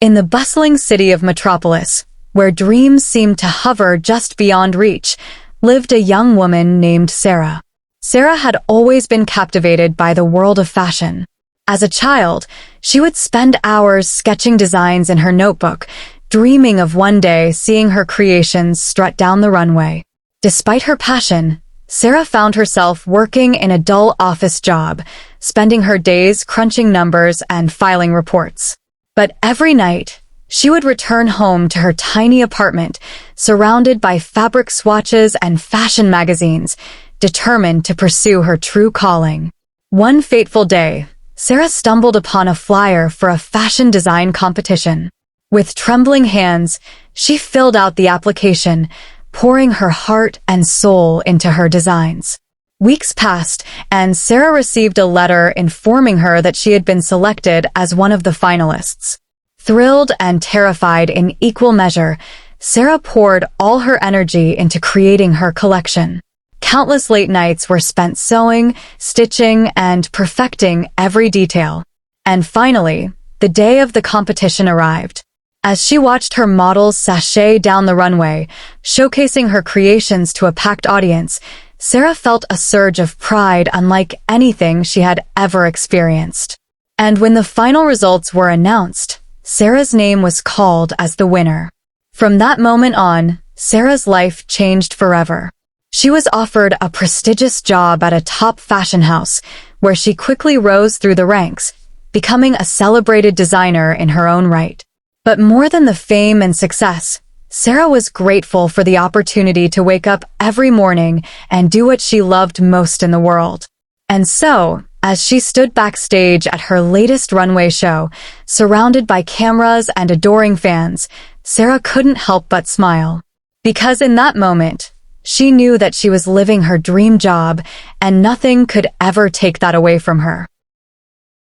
In the bustling city of Metropolis, where dreams seemed to hover just beyond reach, lived a young woman named Sarah. Sarah had always been captivated by the world of fashion. As a child, she would spend hours sketching designs in her notebook, dreaming of one day seeing her creations strut down the runway. Despite her passion, Sarah found herself working in a dull office job, spending her days crunching numbers and filing reports. But every night, she would return home to her tiny apartment, surrounded by fabric swatches and fashion magazines, determined to pursue her true calling. One fateful day, Sarah stumbled upon a flyer for a fashion design competition. With trembling hands, she filled out the application, pouring her heart and soul into her designs. Weeks passed, and Sarah received a letter informing her that she had been selected as one of the finalists. Thrilled and terrified in equal measure, Sarah poured all her energy into creating her collection. Countless late nights were spent sewing, stitching, and perfecting every detail. And finally, the day of the competition arrived. As she watched her models sashay down the runway, showcasing her creations to a packed audience, Sarah felt a surge of pride unlike anything she had ever experienced. And when the final results were announced, Sarah's name was called as the winner. From that moment on, Sarah's life changed forever. She was offered a prestigious job at a top fashion house, where she quickly rose through the ranks, becoming a celebrated designer in her own right. But more than the fame and success, Sarah was grateful for the opportunity to wake up every morning and do what she loved most in the world. And so, as she stood backstage at her latest runway show, surrounded by cameras and adoring fans, Sarah couldn't help but smile. Because in that moment, she knew that she was living her dream job, and nothing could ever take that away from her.